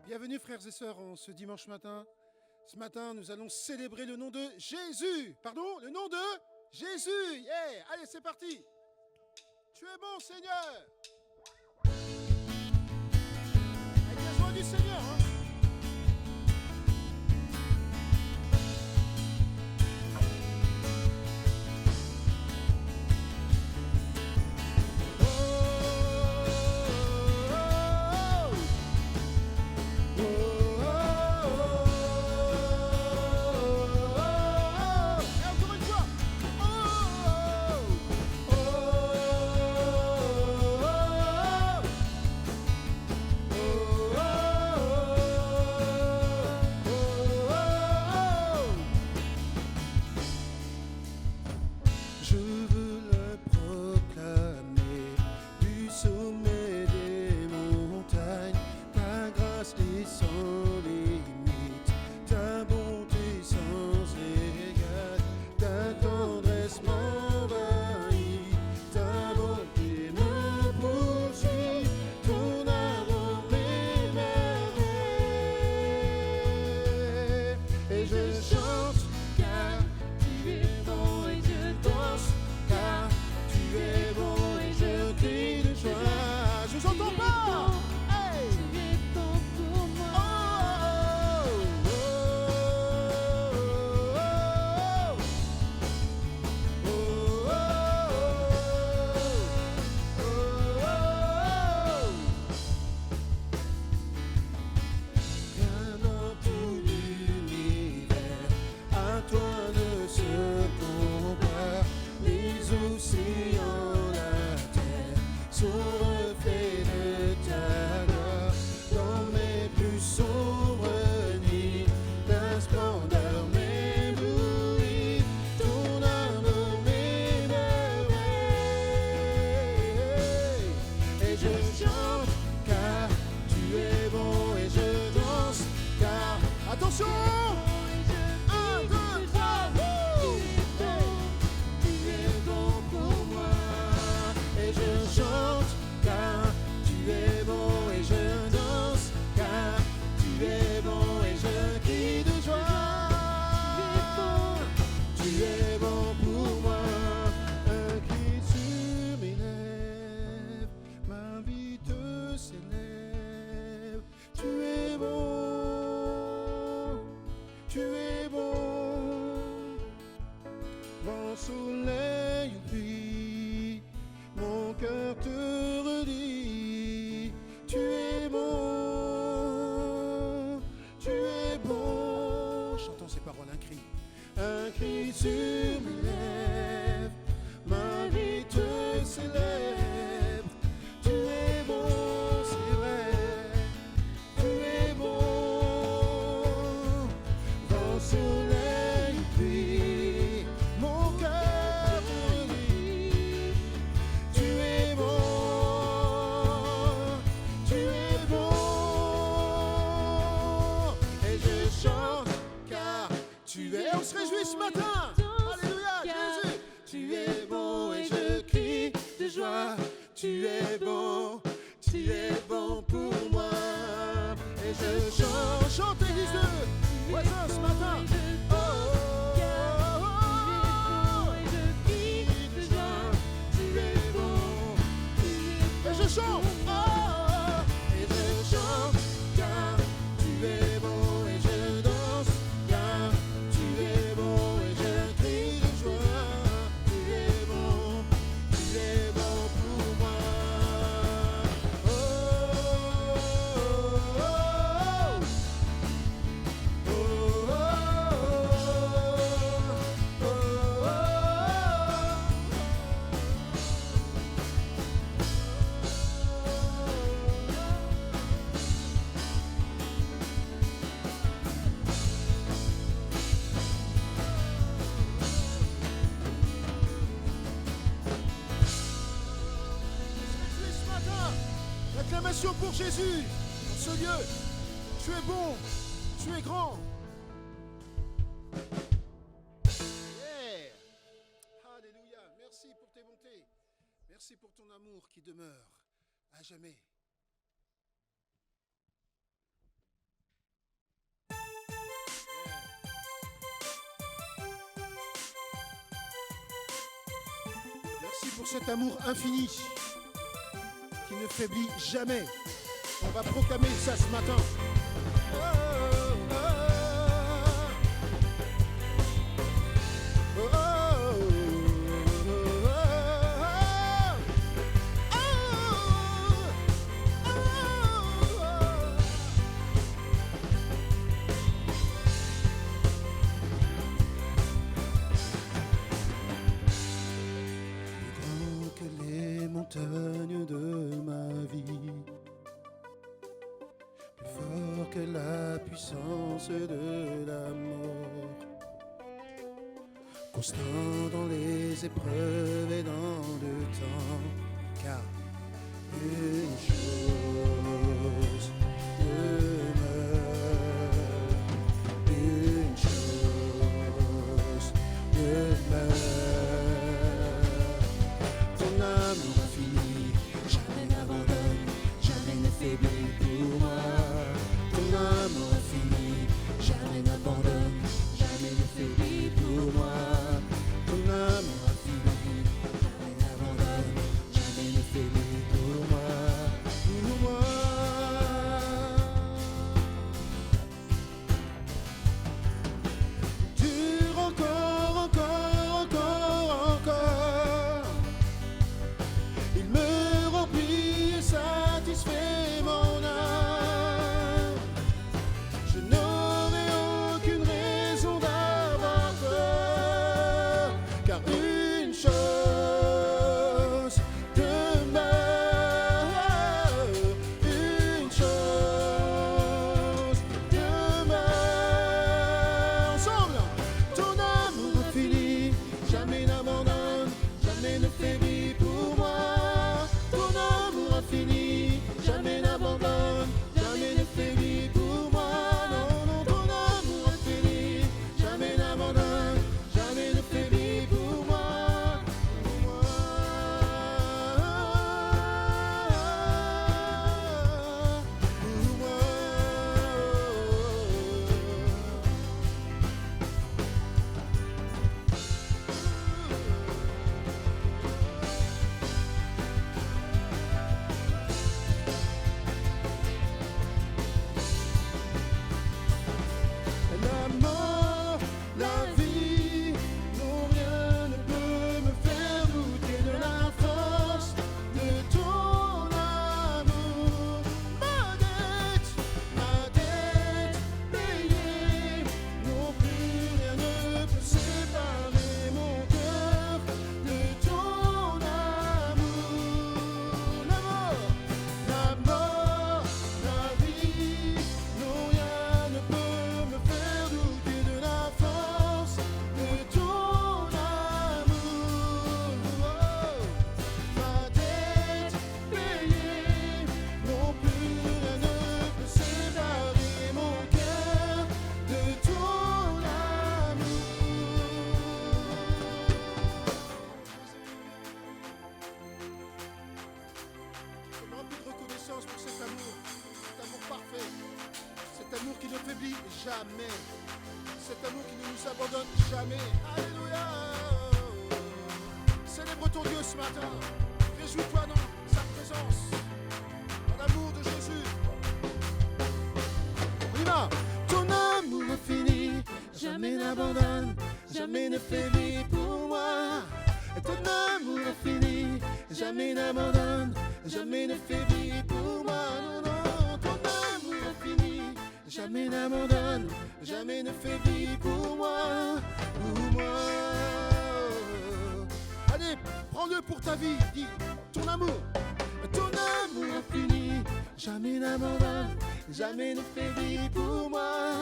Bienvenue frères et sœurs en ce dimanche matin. Ce matin, nous allons célébrer le nom de Jésus. Pardon, le nom de Jésus. Yeah. Allez, c'est parti. Tu es bon, Seigneur. Avec la joie du Seigneur. Hein. Pour Jésus, dans ce lieu, tu es bon, tu es grand. Yeah. Alléluia, merci pour tes bontés, merci pour ton amour qui demeure à jamais. pour cet amour infini qui ne faiblit jamais. On va proclamer ça ce matin. Oh, oh, oh. Montagne de ma vie, plus fort que la puissance de la mort, constant dans les épreuves et dans le temps, car une chose demeure, une chose demeure. Ton amour infini jamais n'abandonne, jamais ne faiblit pour moi. Ton amour infini jamais n'abandonne, jamais ne faiblit pour moi. Ton amour infini jamais n'abandonne, jamais ne faiblit pour moi. Pour moi. Dure encore, encore, encore, encore. Il me remplit et satisfait mon âme. Je n'aurai aucune raison d'avoir peur, car une chose demeure, une chose demeure. Ensemble, ton amour infini jamais n'abandonne, jamais ne faiblit pour moi. Ton amour infini jamais n'abandonne, jamais ne faiblit pour moi. Non, non, ton amour infini jamais n'abandonne, jamais ne faiblit pour moi. Pour moi. Pour moi. La mort, la vie, non rien ne peut me faire douter de la force de ton amour. Ma dette payée, non plus rien ne peut séparer mon cœur de ton amour. La mort, la vie, non rien ne peut me faire douter de la force de ton amour. Ma dette payée, non plus rien ne peut séparer mon cœur de ton amour. Je me remplis de reconnaissance pour cet amour parfait, cet amour qui ne faiblit jamais, cet amour qui ne nous abandonne jamais. Alléluia. Célèbre ton Dieu ce matin, réjouis-toi dans sa présence, dans l'amour de Jésus. On y va. Ton amour infini jamais n'abandonne, jamais ne faiblit pour moi. Ton amour infini jamais n'abandonne, jamais ne faiblit pour moi. Non, non, ton amour infini jamais n'abandonne, jamais ne faiblit pour moi. Pour moi. Allez, prends-le pour ta vie, dis ton amour infini jamais n'abandonne, jamais ne faiblit pour moi.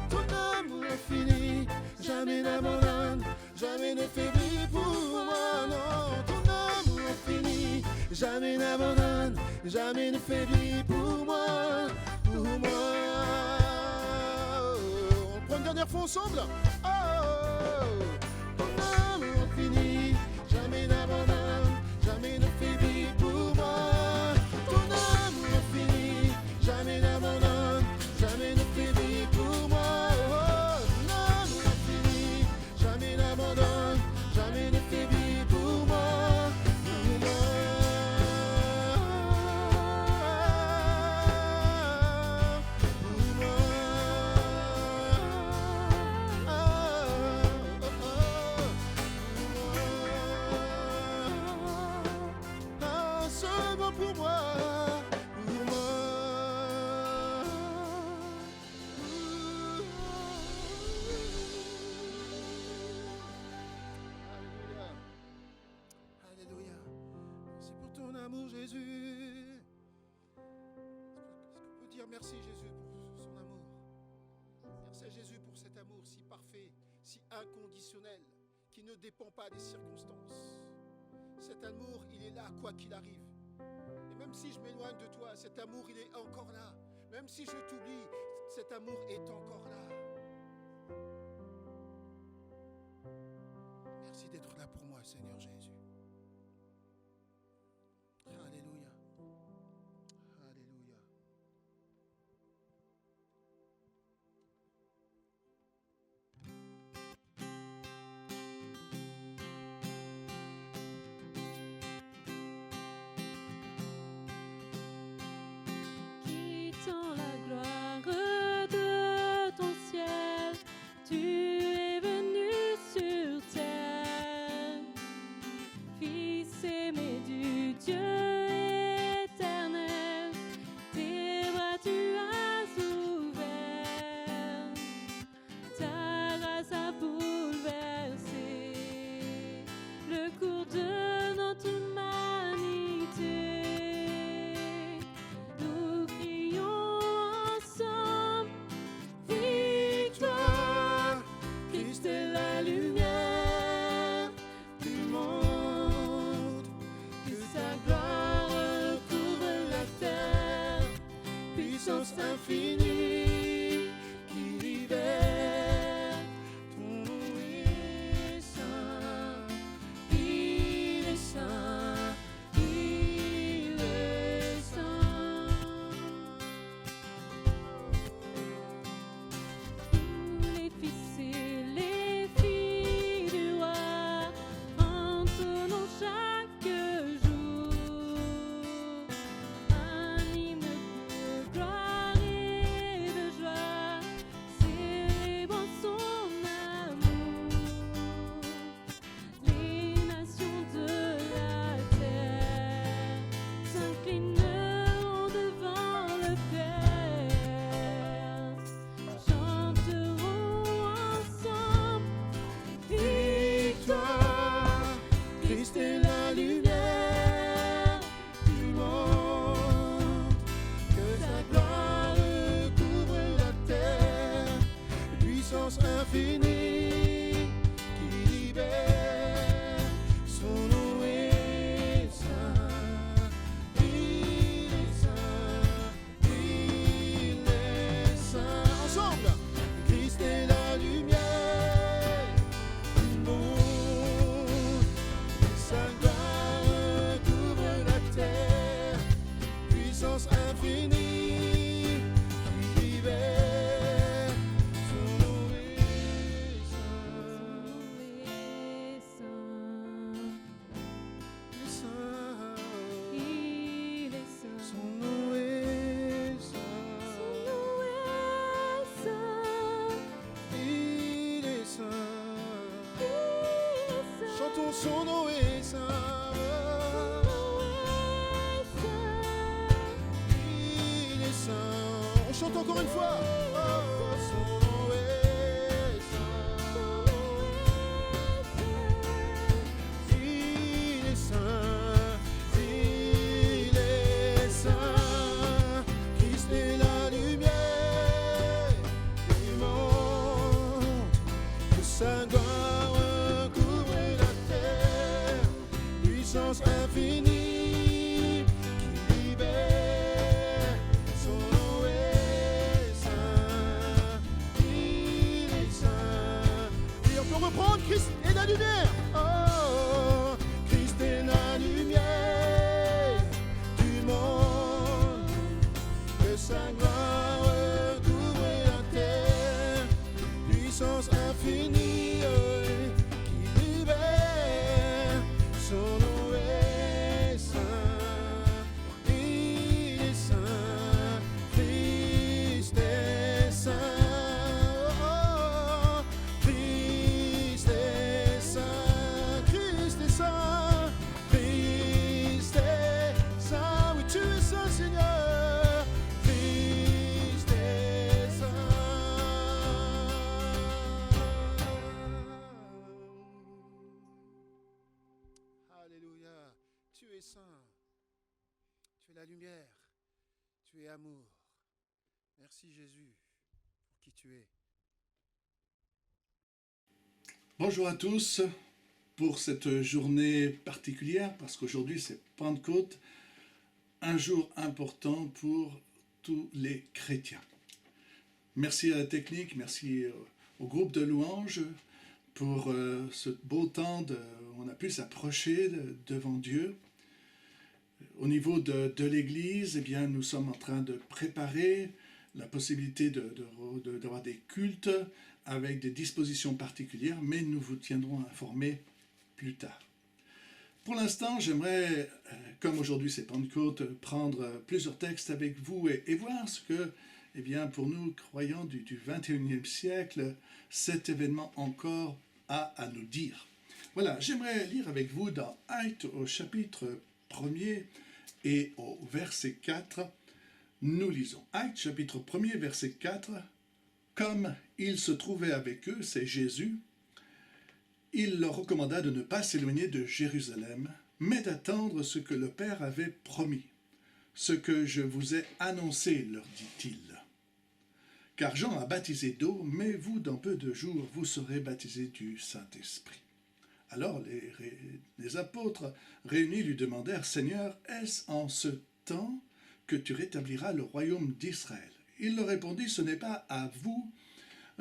Ton amour infini jamais n'abandonne, jamais ne faiblit pour moi. Non, ton amour infini jamais n'abandonne, jamais ne faiblit pour moi. Pour moi. On prend une dernière fois ensemble. Oh, ton amour infini jamais n'abandonne, jamais ne faiblit pour moi. Ton amour infini jamais n'abandonne, jamais ne faiblit pour moi. Ton amour infini jamais n'abandonne, jamais ne faiblit pour moi. toi, pour moi. Alléluia. Alléluia. Merci pour ton amour, Jésus. Est-ce qu'on peut dire merci, Jésus, pour son amour? Merci à Jésus pour cet amour si parfait, si inconditionnel, qui ne dépend pas des circonstances. Cet amour, il est là, quoi qu'il arrive. Et même si je m'éloigne de toi, cet amour, il est encore là. Même si je t'oublie, cet amour est encore là. Merci d'être là pour moi, Seigneur Jésus. Alléluia. Alléluia. Quittant la gloire de ton ciel, tu es venu sur terre. Fils aimé du Dieu éternel, tes bras tu as ouverts. Ta grâce a bouleversé le cours de notre humanité. Nous crions ensemble, victoire, Christ est la lumière du monde, que sa gloire recouvre la terre, puissance infinie qui libère. Ton nom est saint, il est saint, il est saint. Tous les fils et les filles du roi entonnons chaque jour un hymne de gloire et de joie, célébrant son amour. Les nations de la terre s'inclineront devant le Père, chanteront ensemble, Victoire, Christ est la lumière du monde, que sa gloire couvre la terre, puissance infinie qui libère. Son nom est saint, il est saint, il est saint. Ensemble, Christ est la lumière du monde, que sa gloire couvre la terre, puissance infinie qui libère. Son nom est saint, il est saint. son nom est saint, il est saint. Chantons son nom est saint, il est saint. On chante encore une fois. Oh, son nom est saint, il est saint, il est saint. Christ est la lumière du monde, que sa gloire couvre la terre, puissance infinie qui libère. Son nom est saint, Christ Seigneur, Christ est saint. Alléluia, tu es saint, tu es la lumière, tu es amour. Merci Jésus pour qui tu es. Bonjour à tous pour cette journée particulière, parce qu'aujourd'hui c'est Pentecôte, un jour important pour tous les chrétiens. Merci à la technique, merci au groupe de louanges pour ce beau temps où on a pu s'approcher devant Dieu. Au niveau de l'Église, eh bien, nous sommes en train de préparer la possibilité d'avoir des cultes avec des dispositions particulières, mais nous vous tiendrons informés plus tard. Pour l'instant, j'aimerais, comme aujourd'hui c'est Pentecôte, prendre plusieurs textes avec vous et voir ce que, eh bien, pour nous, croyants du 21e siècle, cet événement encore a à nous dire. Voilà, j'aimerais lire avec vous dans Actes au chapitre 1er et au verset 4, nous lisons. Actes chapitre 1er, verset 4, « Comme il se trouvait avec eux, c'est Jésus, il leur recommanda de ne pas s'éloigner de Jérusalem, mais d'attendre ce que le Père avait promis. Ce que je vous ai annoncé, leur dit-il. Car Jean a baptisé d'eau, mais vous, dans peu de jours, vous serez baptisés du Saint-Esprit. » Alors les apôtres réunis lui demandèrent, « Seigneur, est-ce en ce temps que tu rétabliras le royaume d'Israël ?» Il leur répondit, « Ce n'est pas à vous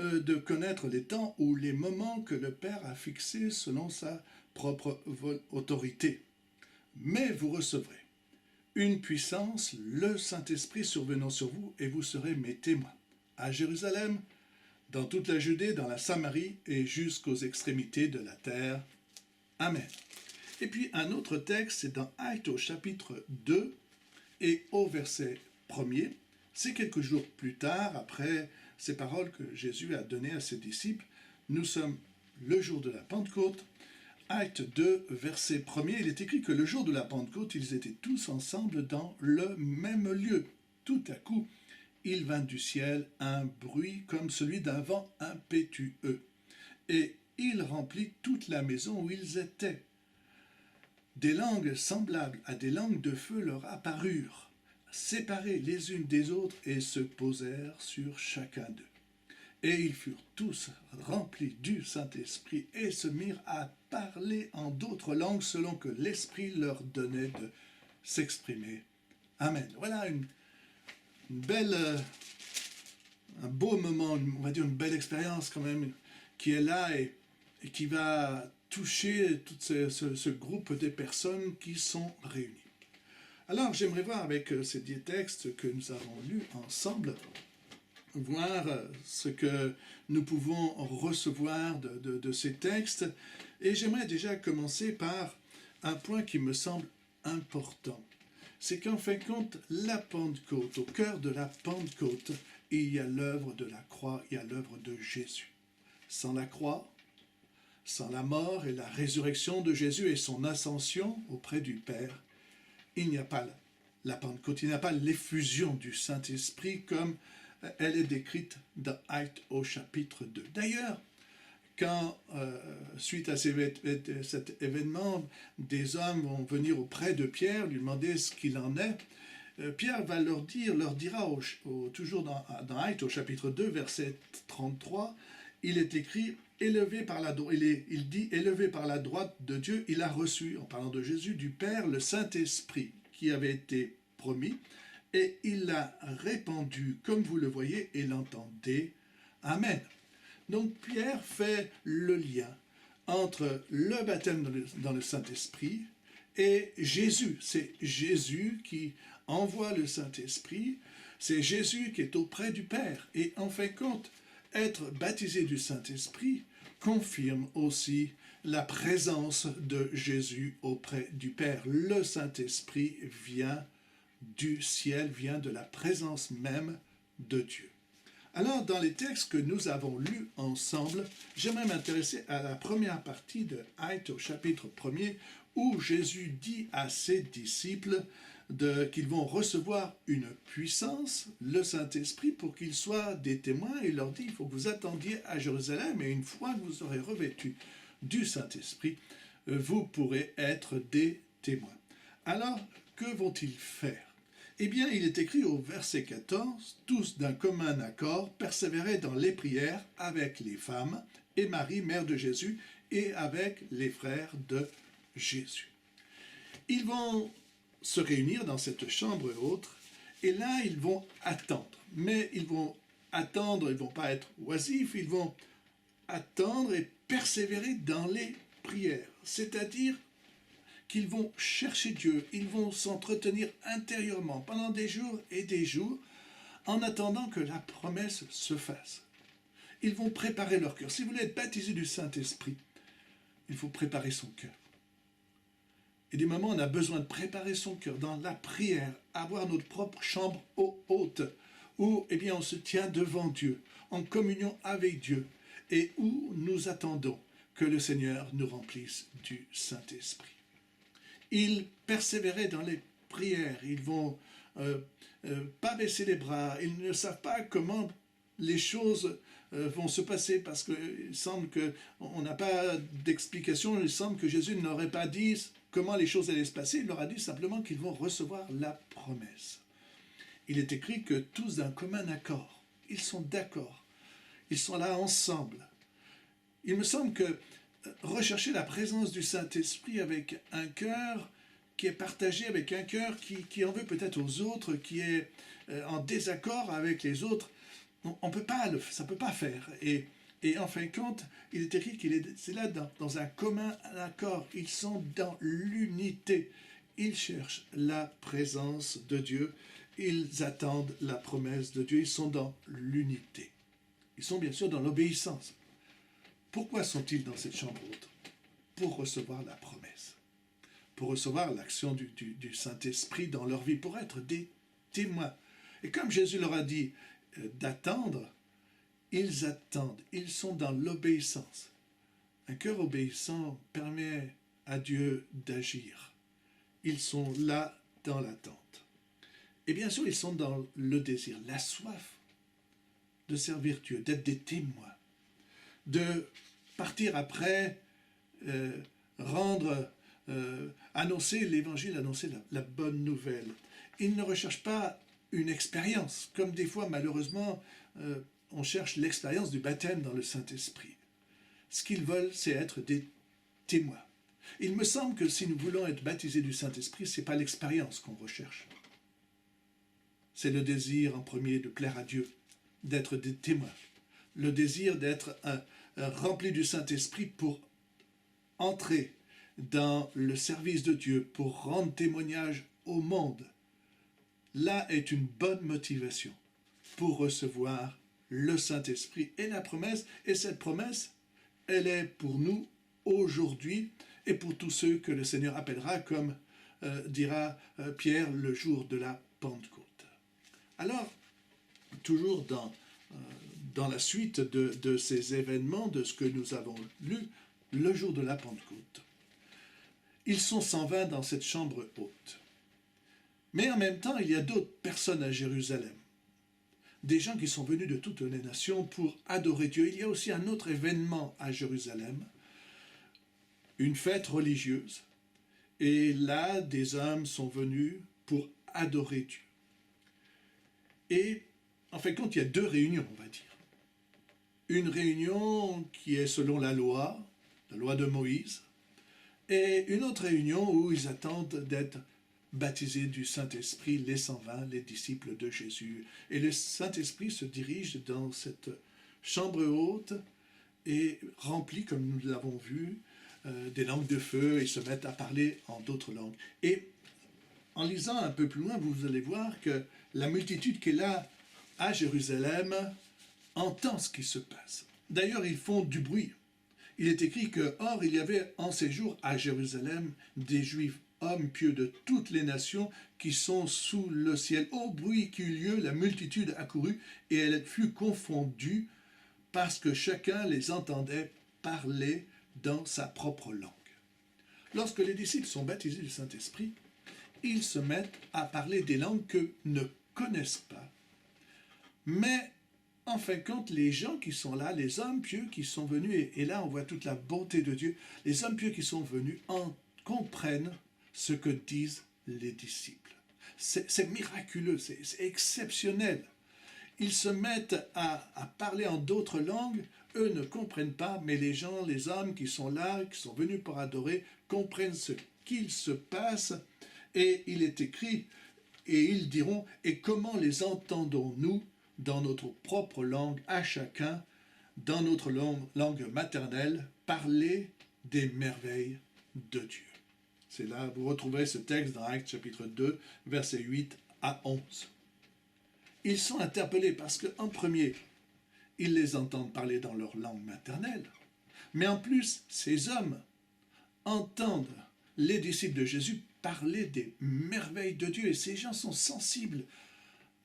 de connaître les temps ou les moments que le Père a fixés selon sa propre autorité. Mais vous recevrez une puissance, le Saint-Esprit survenant sur vous, et vous serez mes témoins, à Jérusalem, dans toute la Judée, dans la Samarie et jusqu'aux extrémités de la terre. Amen. » Et puis un autre texte, c'est dans Actes au chapitre 2 et au verset 1er. C'est quelques jours plus tard, après ces paroles que Jésus a données à ses disciples. Nous sommes le jour de la Pentecôte. Acte 2, verset 1er, il est écrit que le jour de la Pentecôte, ils étaient tous ensemble dans le même lieu. Tout à coup, il vint du ciel un bruit comme celui d'un vent impétueux, et il remplit toute la maison où ils étaient. Des langues semblables à des langues de feu leur apparurent, séparées les unes des autres, et se posèrent sur chacun d'eux. Et ils furent tous remplis du Saint-Esprit et se mirent à parler en d'autres langues selon que l'Esprit leur donnait de s'exprimer. Amen. Voilà une belle, un beau moment, on va dire une belle expérience quand même, qui est là et qui va toucher tout ce groupe de personnes qui sont réunies. Alors, j'aimerais voir avec ces 10 textes que nous avons lus ensemble, voir ce que nous pouvons recevoir de ces textes. Et j'aimerais déjà commencer par un point qui me semble important. C'est qu'en fin de compte, la Pentecôte, au cœur de la Pentecôte, il y a l'œuvre de la croix, il y a l'œuvre de Jésus. Sans la croix, sans la mort et la résurrection de Jésus et son ascension auprès du Père, il n'y a pas la Pentecôte, il n'y a pas l'effusion du Saint-Esprit comme elle est décrite dans Actes au chapitre 2. D'ailleurs, quand, suite à cet événement, des hommes vont venir auprès de Pierre, lui demander ce qu'il en est, Pierre va leur dira, toujours dans Actes au chapitre 2, verset 33, il est écrit, élevé par la droite de Dieu, il a reçu, en parlant de Jésus, du Père, le Saint-Esprit qui avait été promis, et il l'a répandu, comme vous le voyez et l'entendez. Amen. Donc Pierre fait le lien entre le baptême dans le Saint-Esprit et Jésus. C'est Jésus qui envoie le Saint-Esprit, c'est Jésus qui est auprès du Père. Et en fin de compte, être baptisé du Saint-Esprit confirme aussi la présence de Jésus auprès du Père. Le Saint-Esprit vient du ciel, vient de la présence même de Dieu. Alors, dans les textes que nous avons lus ensemble, j'aimerais m'intéresser à la première partie de Actes au chapitre 1er, où Jésus dit à ses disciples qu'ils vont recevoir une puissance, le Saint-Esprit, pour qu'ils soient des témoins. Il leur dit, il faut que vous attendiez à Jérusalem, et une fois que vous aurez revêtu du Saint-Esprit, vous pourrez être des témoins. Alors, que vont-ils faire? Eh bien, il est écrit au verset 14, « Tous d'un commun accord persévéraient dans les prières avec les femmes et Marie, mère de Jésus, et avec les frères de Jésus. » Ils vont se réunir dans cette chambre haute, et là, ils vont attendre. Mais ils vont attendre, ils ne vont pas être oisifs, ils vont attendre et persévérer dans les prières. C'est-à-dire qu'ils vont chercher Dieu, ils vont s'entretenir intérieurement pendant des jours et des jours, en attendant que la promesse se fasse. Ils vont préparer leur cœur. Si vous voulez être baptisé du Saint-Esprit, il faut préparer son cœur. Et des moments, on a besoin de préparer son cœur dans la prière, avoir notre propre chambre haute, où eh bien, on se tient devant Dieu, en communion avec Dieu, et où nous attendons que le Seigneur nous remplisse du Saint-Esprit. Ils persévéraient dans les prières, ils vont pas baisser les bras, ils ne savent pas comment les choses vont se passer, parce qu'il semble qu'on n'a pas d'explication, il semble que Jésus n'aurait pas dit comment les choses allaient se passer, il leur a dit simplement qu'ils vont recevoir la promesse. Il est écrit que tous d'un commun accord, ils sont d'accord, ils sont là ensemble. Il me semble que rechercher la présence du Saint-Esprit avec un cœur qui est partagé, avec un cœur qui en veut peut-être aux autres, qui est en désaccord avec les autres, on peut pas ça ne peut pas faire. Et en fin de compte, il est écrit c'est là dans un commun accord. Ils sont dans l'unité. Ils cherchent la présence de Dieu. Ils attendent la promesse de Dieu. Ils sont dans l'unité. Ils sont bien sûr dans l'obéissance. Pourquoi sont-ils dans cette chambre haute? Pour recevoir la promesse. Pour recevoir l'action du Saint-Esprit dans leur vie. Pour être des témoins. Et comme Jésus leur a dit d'attendre, ils attendent, ils sont dans l'obéissance. Un cœur obéissant permet à Dieu d'agir. Ils sont là dans l'attente. Et bien sûr, ils sont dans le désir, la soif de servir Dieu, d'être des témoins, de partir après, annoncer l'évangile, annoncer la bonne nouvelle. Ils ne recherchent pas une expérience, comme des fois, malheureusement, on cherche l'expérience du baptême dans le Saint-Esprit. Ce qu'ils veulent, c'est être des témoins. Il me semble que si nous voulons être baptisés du Saint-Esprit, ce n'est pas l'expérience qu'on recherche. C'est le désir en premier de plaire à Dieu, d'être des témoins. Le désir d'être rempli du Saint-Esprit pour entrer dans le service de Dieu, pour rendre témoignage au monde. Là est une bonne motivation pour recevoir le Saint-Esprit et la promesse. Et cette promesse, elle est pour nous aujourd'hui et pour tous ceux que le Seigneur appellera, comme dira Pierre le jour de la Pentecôte. Alors, toujours dans la suite de ces événements, de ce que nous avons lu, le jour de la Pentecôte, ils sont 120 dans cette chambre haute. Mais en même temps, il y a d'autres personnes à Jérusalem. Des gens qui sont venus de toutes les nations pour adorer Dieu. Il y a aussi un autre événement à Jérusalem, une fête religieuse. Et là, des hommes sont venus pour adorer Dieu. Et en fin de compte, il y a deux réunions, on va dire. Une réunion qui est selon la loi de Moïse, et une autre réunion où ils attendent d'être baptisés du Saint-Esprit, les 120, les disciples de Jésus. Et le Saint-Esprit se dirige dans cette chambre haute et remplit, comme nous l'avons vu, des langues de feu et se mettent à parler en d'autres langues. Et en lisant un peu plus loin, vous allez voir que la multitude qui est là à Jérusalem entend ce qui se passe. D'ailleurs, ils font du bruit. Il est écrit que, or, il y avait en ces jours à Jérusalem des Juifs, hommes pieux de toutes les nations qui sont sous le ciel. Au bruit qui eut lieu, la multitude accourut et elle fut confondue parce que chacun les entendait parler dans sa propre langue. Lorsque les disciples sont baptisés du Saint-Esprit, ils se mettent à parler des langues qu'eux ne connaissent pas. Mais en fin de compte, les gens qui sont là, les hommes pieux qui sont venus, et là on voit toute la bonté de Dieu, les hommes pieux qui sont venus comprennent ce que disent les disciples. C'est miraculeux, c'est exceptionnel. Ils se mettent à parler en d'autres langues, eux ne comprennent pas, mais les gens, les hommes qui sont là, qui sont venus pour adorer, comprennent ce qu'il se passe, et il est écrit, et ils diront, et comment les entendons-nous dans notre propre langue, à chacun, dans notre langue maternelle, parler des merveilles de Dieu. C'est là, vous retrouverez ce texte dans Actes chapitre 2, versets 8 à 11. Ils sont interpellés parce qu'en premier, ils les entendent parler dans leur langue maternelle, mais en plus, ces hommes entendent les disciples de Jésus parler des merveilles de Dieu, et ces gens sont sensibles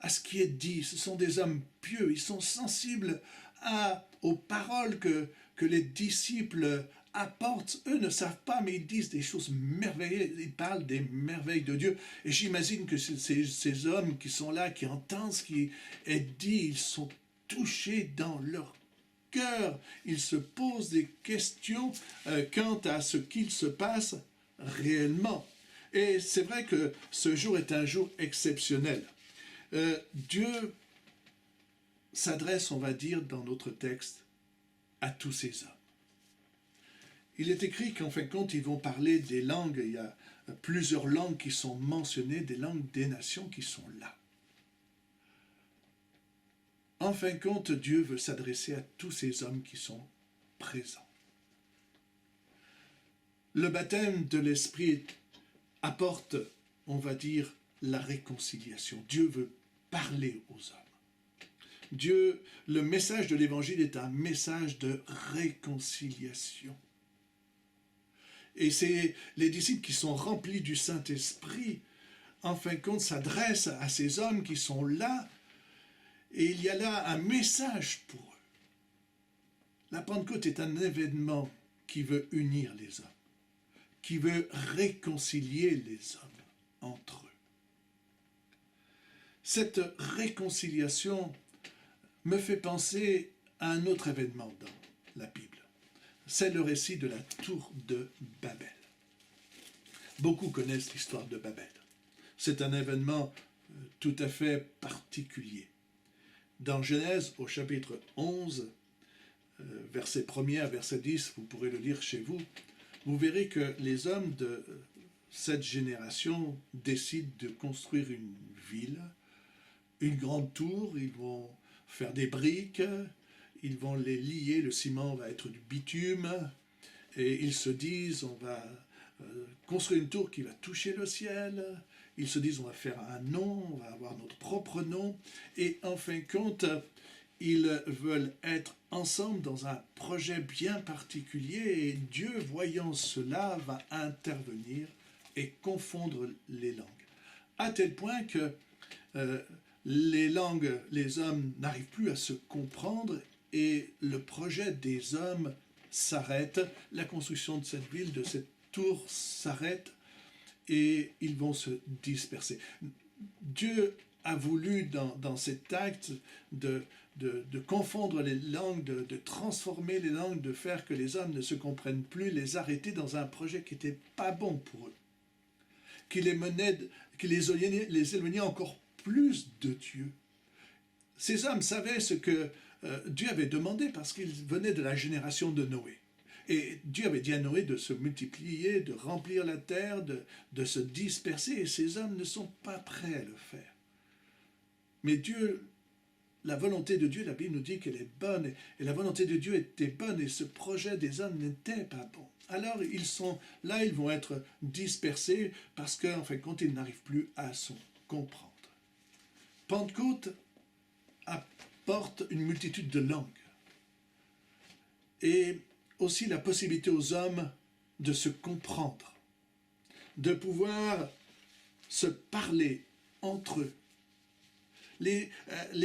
à ce qui est dit. Ce sont des hommes pieux, ils sont sensibles aux paroles que les disciples apportent. Eux ne savent pas, mais ils disent des choses merveilleuses, ils parlent des merveilles de Dieu. Et j'imagine que ces hommes qui sont là, qui entendent ce qui est dit, ils sont touchés dans leur cœur. Ils se posent des questions quant à ce qu'il se passe réellement. Et c'est vrai que ce jour est un jour exceptionnel. Dieu s'adresse, on va dire, dans notre texte, à tous ces hommes. Il est écrit qu'en fin de compte, ils vont parler des langues, il y a plusieurs langues qui sont mentionnées, des langues des nations qui sont là. En fin de compte, Dieu veut s'adresser à tous ces hommes qui sont présents. Le baptême de l'Esprit apporte, on va dire, la réconciliation. Dieu veut parler aux hommes. Le message de l'Évangile est un message de réconciliation. Et c'est les disciples qui sont remplis du Saint-Esprit, en fin de compte, s'adressent à ces hommes qui sont là, et il y a là un message pour eux. La Pentecôte est un événement qui veut unir les hommes, qui veut réconcilier les hommes entre eux. Cette réconciliation me fait penser à un autre événement dans la Bible. C'est le récit de la tour de Babel. Beaucoup connaissent l'histoire de Babel. C'est un événement tout à fait particulier. Dans Genèse, au chapitre 11, verset 1er à verset 10, vous pourrez le lire chez vous, vous verrez que les hommes de cette génération décident de construire une ville, une grande tour, ils vont faire des briques, ils vont les lier, le ciment va être du bitume, et ils se disent, on va construire une tour qui va toucher le ciel, ils se disent, on va faire un nom, on va avoir notre propre nom, et en fin de compte, ils veulent être ensemble dans un projet bien particulier, et Dieu, voyant cela, va intervenir et confondre les langues. À tel point que les langues, les hommes n'arrivent plus à se comprendre, et le projet des hommes s'arrête, la construction de cette ville, de cette tour s'arrête, et ils vont se disperser. Dieu a voulu, dans cet acte, de confondre les langues, de transformer les langues, de faire que les hommes ne se comprennent plus, les arrêter dans un projet qui n'était pas bon pour eux, qui les éloignait encore plus de Dieu. Ces hommes savaient ce que Dieu avait demandé parce qu'ils venaient de la génération de Noé. Et Dieu avait dit à Noé de se multiplier, de remplir la terre, de se disperser, et ces hommes ne sont pas prêts à le faire. Mais Dieu, la volonté de Dieu, la Bible nous dit qu'elle est bonne, et la volonté de Dieu était bonne, et ce projet des hommes n'était pas bon. Alors ils sont là, ils vont être dispersés, parce qu'en fin de compte, ils n'arrivent plus à se comprendre. Pentecôte apporte une multitude de langues, et aussi la possibilité aux hommes de se comprendre, de pouvoir se parler entre eux. Les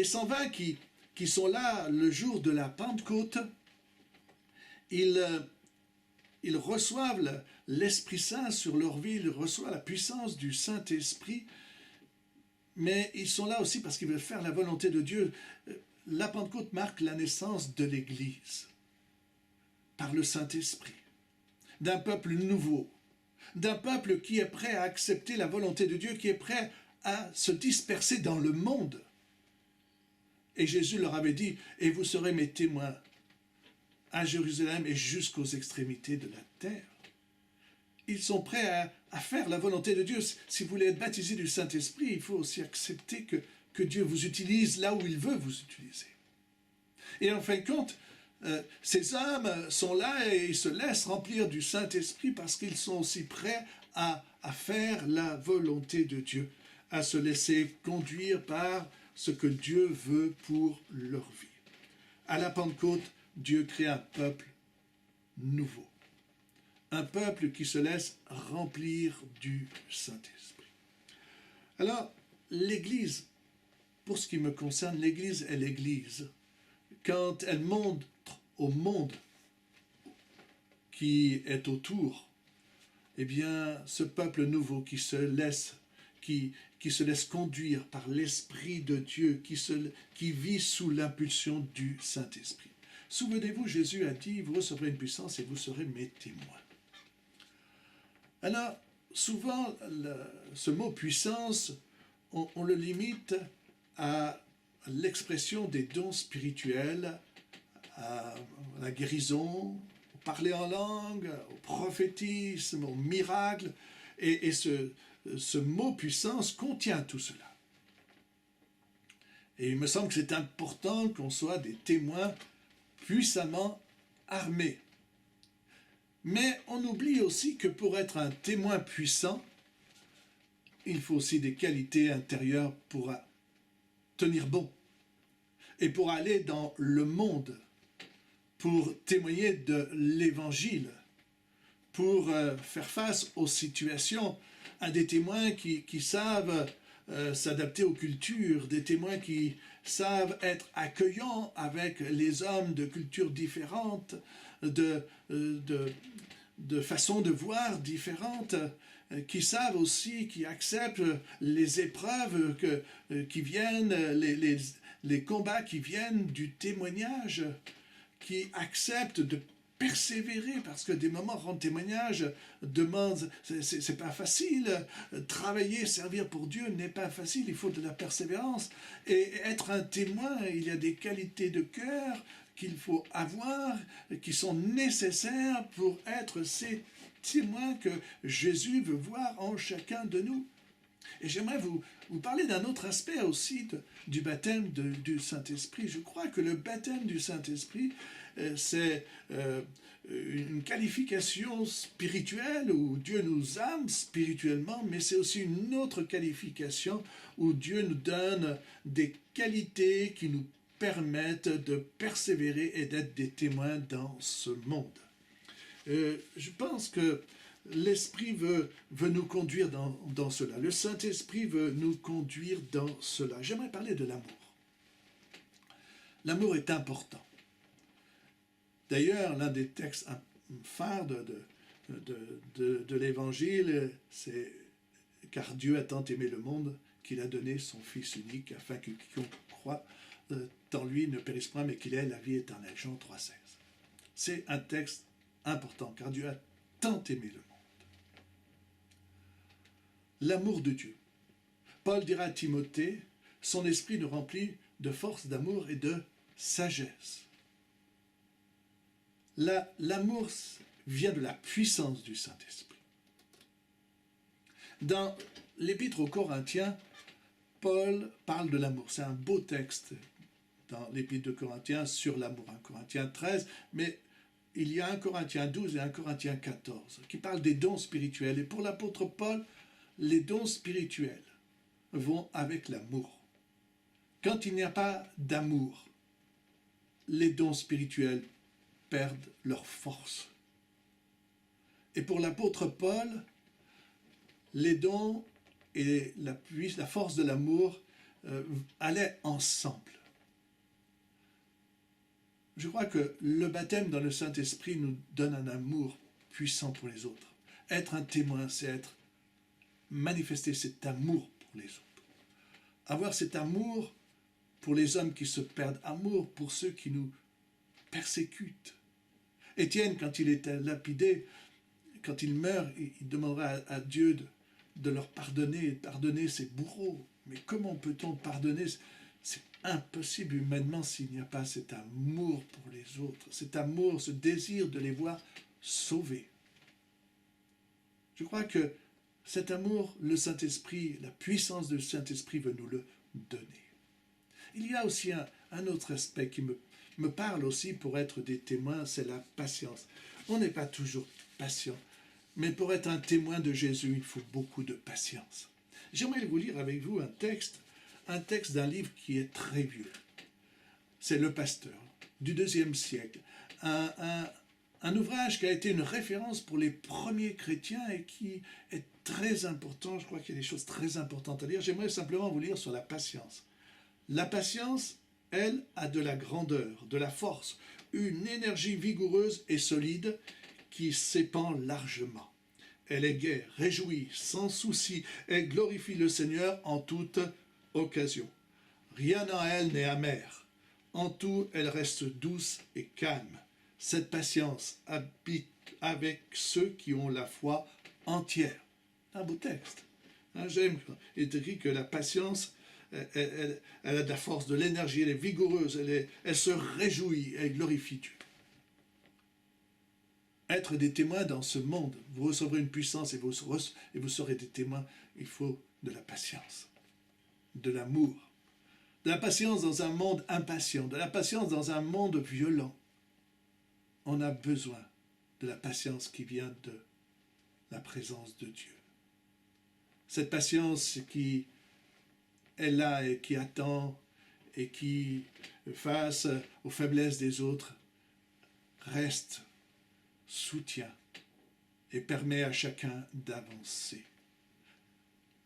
120 qui sont là le jour de la Pentecôte, ils ils reçoivent l'Esprit Saint sur leur vie, ils reçoivent la puissance du Saint-Esprit, mais ils sont là aussi parce qu'ils veulent faire la volonté de Dieu. La Pentecôte marque la naissance de l'Église par le Saint-Esprit, d'un peuple nouveau, d'un peuple qui est prêt à accepter la volonté de Dieu, qui est prêt à se disperser dans le monde. Et Jésus leur avait dit, et vous serez mes témoins à Jérusalem et jusqu'aux extrémités de la terre. Ils sont prêts à faire la volonté de Dieu. Si vous voulez être baptisé du Saint-Esprit, il faut aussi accepter que Dieu vous utilise là où il veut vous utiliser. Et en fin de compte, ces hommes sont là et ils se laissent remplir du Saint-Esprit parce qu'ils sont aussi prêts à faire la volonté de Dieu, à se laisser conduire par ce que Dieu veut pour leur vie. À la Pentecôte, Dieu crée un peuple nouveau, un peuple qui se laisse remplir du Saint-Esprit. Alors, l'Église, pour ce qui me concerne, l'Église est l'Église. Quand elle montre au monde qui est autour, eh bien, ce peuple nouveau qui se laisse conduire par l'Esprit de Dieu, qui vit sous l'impulsion du Saint-Esprit. Souvenez-vous, Jésus a dit, vous recevrez une puissance et vous serez mes témoins. Alors, souvent, ce mot puissance, on le limite à l'expression des dons spirituels, à la guérison, au parler en langue, au prophétisme, au miracle, et ce mot puissance contient tout cela. Et il me semble que c'est important qu'on soit des témoins puissamment armés. Mais on oublie aussi que pour être un témoin puissant, il faut aussi des qualités intérieures pour tenir bon et pour aller dans le monde, pour témoigner de l'Évangile, pour faire face aux situations, à des témoins qui savent s'adapter aux cultures, des témoins qui savent être accueillants avec les hommes de cultures différentes, de façons de voir différentes, qui savent aussi, qui acceptent les épreuves qui viennent, les combats qui viennent du témoignage, qui acceptent de persévérer, parce que des moments rendre témoignage demandent, c'est pas facile, travailler, servir pour Dieu n'est pas facile, il faut de la persévérance, et être un témoin, il y a des qualités de cœur qu'il faut avoir, qui sont nécessaires pour être ces témoins que Jésus veut voir en chacun de nous. Et j'aimerais vous parler d'un autre aspect aussi du baptême du Saint-Esprit. Je crois que le baptême du Saint-Esprit, c'est une qualification spirituelle où Dieu nous âme spirituellement, mais c'est aussi une autre qualification où Dieu nous donne des qualités qui nous permettent de persévérer et d'être des témoins dans ce monde. Je pense que l'Esprit veut nous conduire dans cela. Le Saint-Esprit veut nous conduire dans cela. J'aimerais parler de l'amour. L'amour est important. D'ailleurs, l'un des textes phares de l'Évangile, c'est « Car Dieu a tant aimé le monde qu'il a donné son Fils unique, afin que quiconque croit en lui ne périsse point, mais qu'il ait la vie éternelle. » Jean 3,16. C'est un texte important, car Dieu a tant aimé le monde. L'amour de Dieu. Paul dira à Timothée, son esprit nous remplit de force, d'amour et de sagesse. L'amour vient de la puissance du Saint-Esprit. Dans l'Épître aux Corinthiens, Paul parle de l'amour. C'est un beau texte dans l'Épître de Corinthiens sur l'amour. 1 Corinthiens 13, mais il y a 1 Corinthiens 12 et 1 Corinthiens 14 qui parlent des dons spirituels. Et pour l'apôtre Paul, les dons spirituels vont avec l'amour. Quand il n'y a pas d'amour, les dons spirituels perdent leur force. Et pour l'apôtre Paul, les dons et la force de l'amour allaient ensemble. Je crois que le baptême dans le Saint-Esprit nous donne un amour puissant pour les autres. Être un témoin, c'est manifester cet amour pour les autres. Avoir cet amour pour les hommes qui se perdent, amour pour ceux qui nous persécutent. Étienne, quand il était lapidé, quand il meurt, il demandera à Dieu de leur pardonner ses bourreaux. Mais comment peut-on pardonner? C'est impossible humainement s'il n'y a pas cet amour pour les autres, cet amour, ce désir de les voir sauvés. Je crois que cet amour, le Saint-Esprit, la puissance du Saint-Esprit veut nous le donner. Il y a aussi un autre aspect qui me parle aussi pour être des témoins, c'est la patience. On n'est pas toujours patient, mais pour être un témoin de Jésus, il faut beaucoup de patience. J'aimerais vous lire avec vous un texte d'un livre qui est très vieux. C'est Le Pasteur, du IIe siècle. Un ouvrage qui a été une référence pour les premiers chrétiens et qui est très important. Je crois qu'il y a des choses très importantes à lire. J'aimerais simplement vous lire sur la patience. La patience, elle, a de la grandeur, de la force, une énergie vigoureuse et solide qui s'épand largement. Elle est gaie, réjouie, sans souci, elle glorifie le Seigneur en toute occasion. Rien en elle n'est amer. En tout, elle reste douce et calme. Cette patience habite avec ceux qui ont la foi entière. Un beau texte. J'aime. Il est écrit que la patience, elle a de la force, de l'énergie, elle est vigoureuse, elle se réjouit, elle glorifie Dieu. Être des témoins dans ce monde, vous recevrez une puissance et vous serez des témoins, il faut de la patience, de l'amour, de la patience dans un monde impatient, de la patience dans un monde violent. On a besoin de la patience qui vient de la présence de Dieu. Cette patience qui est là et qui attend et qui, face aux faiblesses des autres, reste, soutient et permet à chacun d'avancer.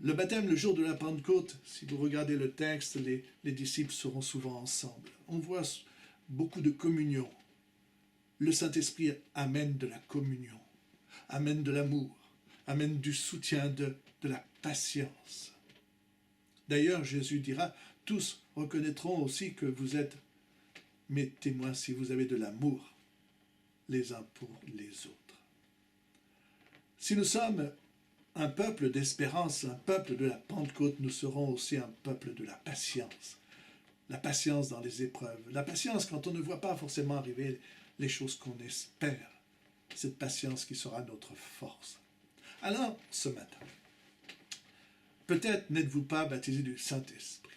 Le baptême, le jour de la Pentecôte, si vous regardez le texte, les disciples seront souvent ensemble. On voit beaucoup de communion. Le Saint-Esprit amène de la communion, amène de l'amour, amène du soutien, de la patience. D'ailleurs, Jésus dira, tous reconnaîtront aussi que vous êtes mes témoins si vous avez de l'amour les uns pour les autres. Si nous sommes un peuple d'espérance, un peuple de la Pentecôte, nous serons aussi un peuple de la patience. La patience dans les épreuves, la patience quand on ne voit pas forcément arriver les choses qu'on espère. Cette patience qui sera notre force. Alors, ce matin, peut-être n'êtes-vous pas baptisé du Saint-Esprit.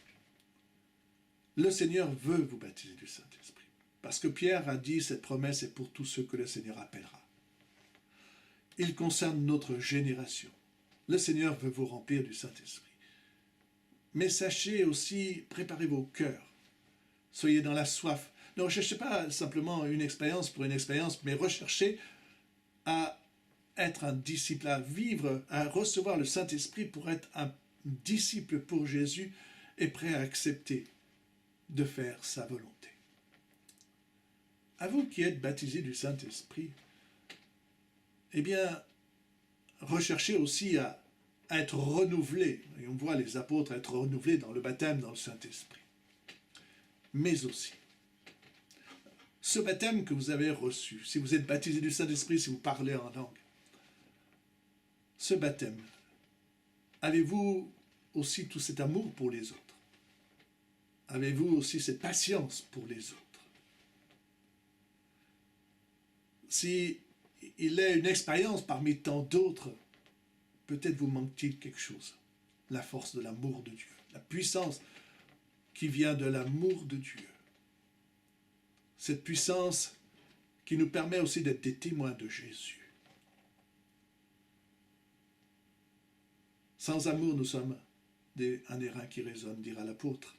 Le Seigneur veut vous baptiser du Saint-Esprit. Parce que Pierre a dit, cette promesse est pour tous ceux que le Seigneur appellera. Il concerne notre génération. Le Seigneur veut vous remplir du Saint-Esprit. Mais sachez aussi, préparez vos cœurs. Soyez dans la soif. Ne recherchez pas simplement une expérience pour une expérience, mais recherchez à être un disciple, à vivre, à recevoir le Saint-Esprit pour être un disciple pour Jésus et prêt à accepter de faire sa volonté. À vous qui êtes baptisés du Saint-Esprit, eh bien, recherchez aussi à être renouvelés. Et on voit les apôtres être renouvelés dans le baptême, dans le Saint-Esprit. Mais aussi, ce baptême que vous avez reçu, si vous êtes baptisé du Saint-Esprit, si vous parlez en langue, ce baptême, avez-vous aussi tout cet amour pour les autres? Avez-vous aussi cette patience pour les autres? Si il est une expérience parmi tant d'autres, peut-être vous manque-t-il quelque chose. La force de l'amour de Dieu, la puissance qui vient de l'amour de Dieu. Cette puissance qui nous permet aussi d'être des témoins de Jésus. Sans amour, nous sommes un airain qui résonne, dira l'apôtre.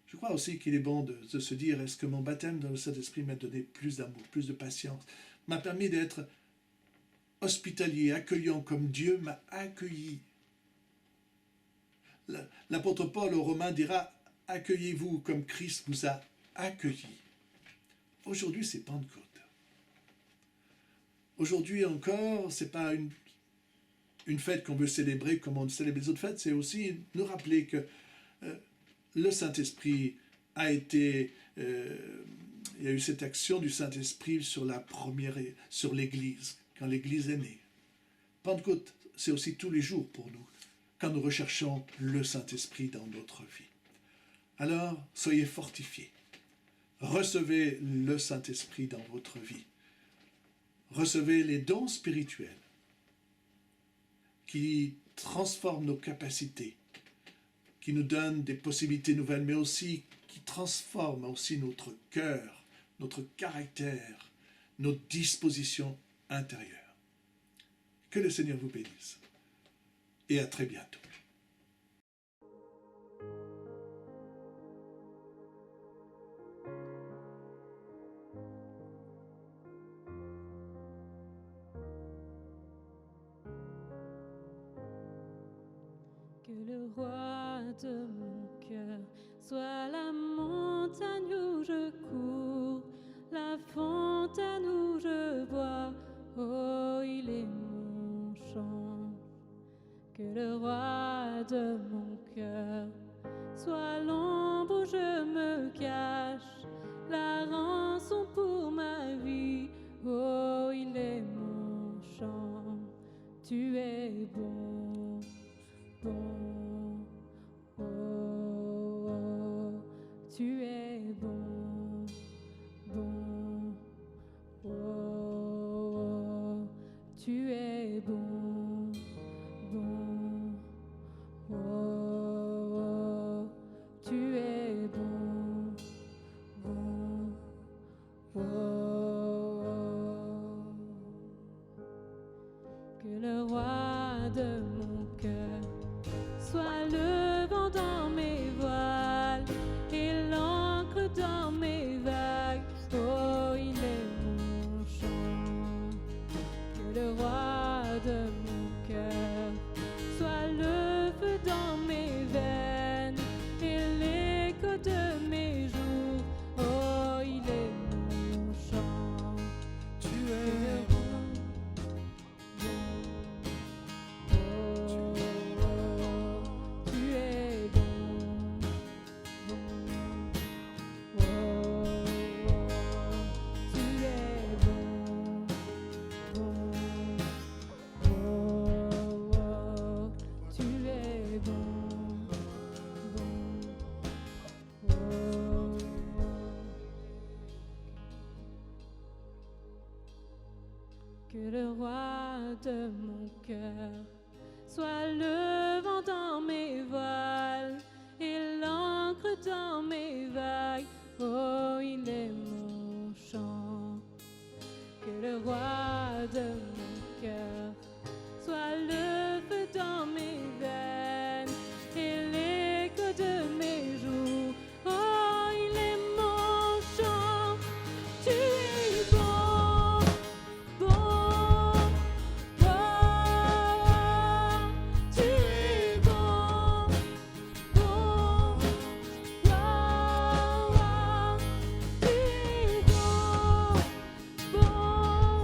Je crois aussi qu'il est bon de se dire, est-ce que mon baptême dans le Saint-Esprit m'a donné plus d'amour, plus de patience, m'a permis d'être hospitalier, accueillant comme Dieu m'a accueilli. L'apôtre Paul aux Romains dira, accueillez-vous comme Christ vous a accueilli. Aujourd'hui, c'est Pentecôte. aujourd'hui encore, ce n'est pas une fête qu'on veut célébrer comme on célèbre les autres fêtes, c'est aussi nous rappeler que le Saint-Esprit a été... il y a eu cette action du Saint-Esprit sur l'Église, quand l'Église est née. Pentecôte, c'est aussi tous les jours pour nous, quand nous recherchons le Saint-Esprit dans notre vie. Alors, soyez fortifiés. Recevez le Saint-Esprit dans votre vie. Recevez les dons spirituels qui transforment nos capacités, qui nous donnent des possibilités nouvelles, mais aussi qui transforment aussi notre cœur, notre caractère, nos dispositions intérieures. Que le Seigneur vous bénisse et à très bientôt. Que le roi de mon cœur soit la montagne où je cours, la fontaine où je bois, oh, il est mon chant. Que le roi de mon cœur soit l'ombre où je me cache, la rançon pour ma vie, oh, il est mon chant. Tu es bon, bon, oh, oh, tu es bon, bon, oh, oh, tu es bon, bon, oh, oh, tu es bon, bon, oh, oh. Que le roi de mon cœur soit le vent dans mes voiles et l'encre dans mes vagues, oh, il est mon chant. Que le roi de mon cœur soit le feu dans mes veines et l'écho de mes jours, oh, il est mon chant. Tu es Que le roi de mon cœur soit le vent dans mes voiles et l'encre dans mes vagues, oh, il est mon chant. Que le roi de mon cœur soit le feu dans mes veines et l'écho de mes jours, oh, il est mon chant. Tu es bon, bon, oh, tu es bon, bon, oh, tu es bon, bon,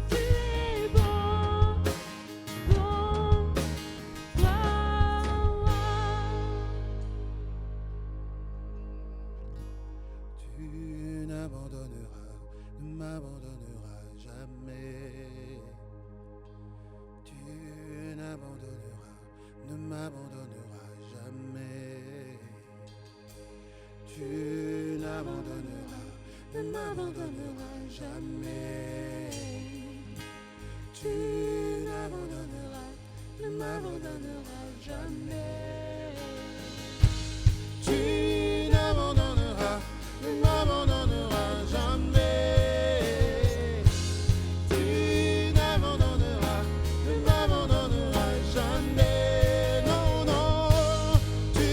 tu es bon, bon, Tu n'abandonneras, ne m'abandonneras jamais. Tu n'abandonneras, ne m'abandonneras jamais. Tu n'abandonneras, ne m'abandonneras jamais. Tu n'abandonneras, ne m'abandonneras jamais. Tu n'abandonneras, ne m'abandonneras jamais. Tu n'abandonneras, ne m'abandonneras jamais. Non, non, tu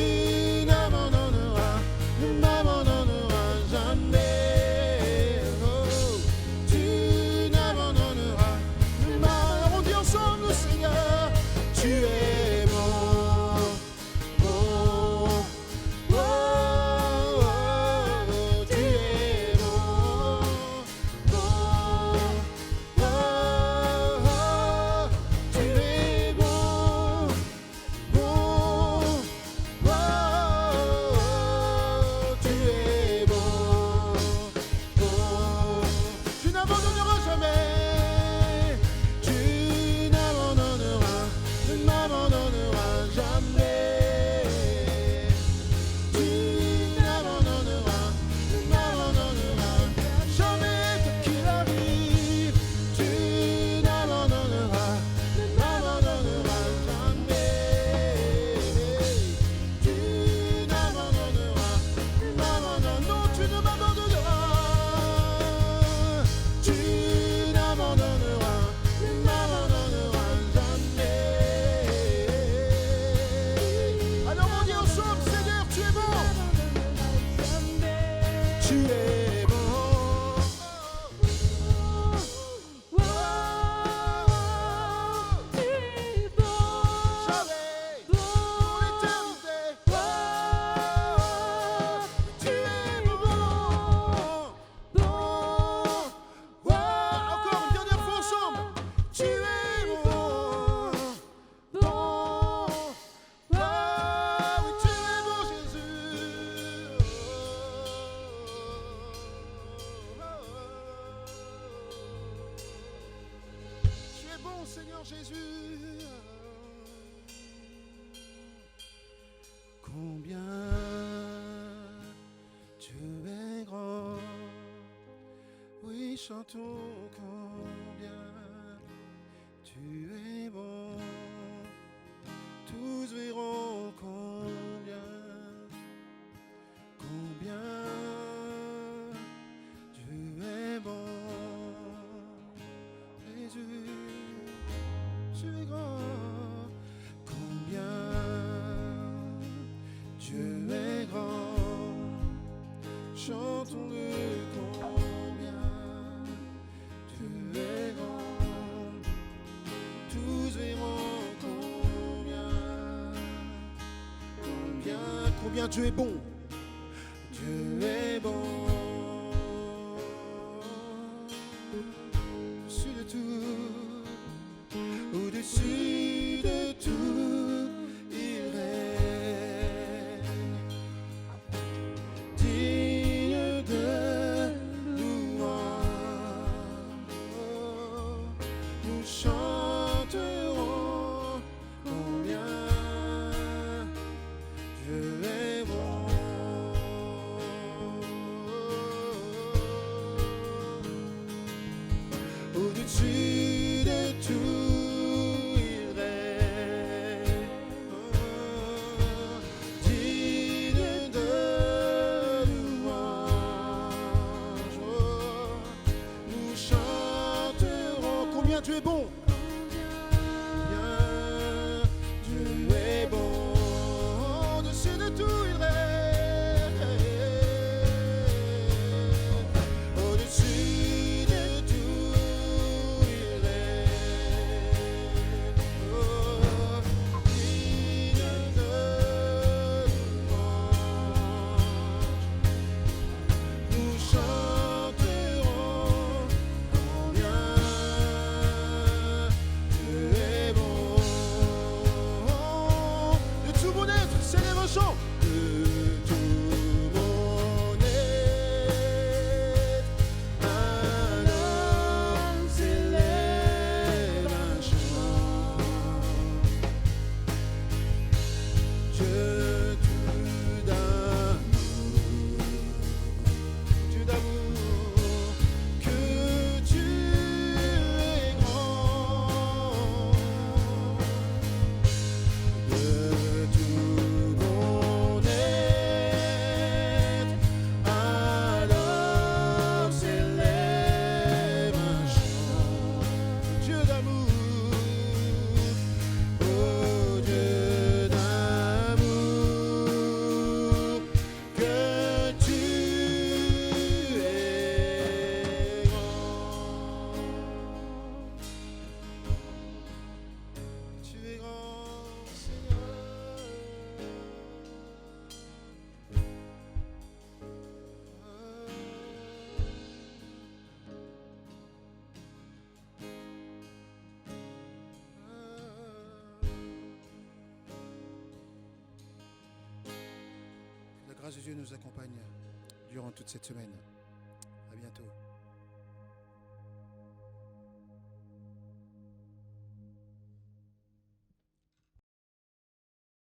n'abandonneras, ne m'abandonneras jamais. Oh, tu n'abandonneras, ne m'abandonneras. On dit ensemble, Seigneur, tu es bon. chantons combien tu es bon. Tous verront combien tu es bon. Jésus, tu es grand. Combien Dieu est grand. Chantons-le combien tu es grand. Tous verront combien Dieu est bon. Dieu est bon. Au-dessus de tout, au-dessus de tout, il règne. Digne de louange, nous chanterons combien Dieu est bon. Au-dessus de tout, il règne. Digne de louange, nous chanterons combien Dieu est bon. Combien Dieu est bon. Au-dessus de tout, il règne. Au-dessus de tout, il règne. Oh, digne de louange, nous chanterons combien Dieu est bon. De tout mon être, s'élève un chant. De tout mon être, alors s'élève un chant. Dieu Dieu d'amour, que tu es grand. De tout mon être, alors s'élève un chant. Dieu d'amour, oh Dieu d'amour, que tu es grand. Tu es grand, Seigneur. Que la grâce de Dieu nous accompagne durant toute cette semaine. À bientôt.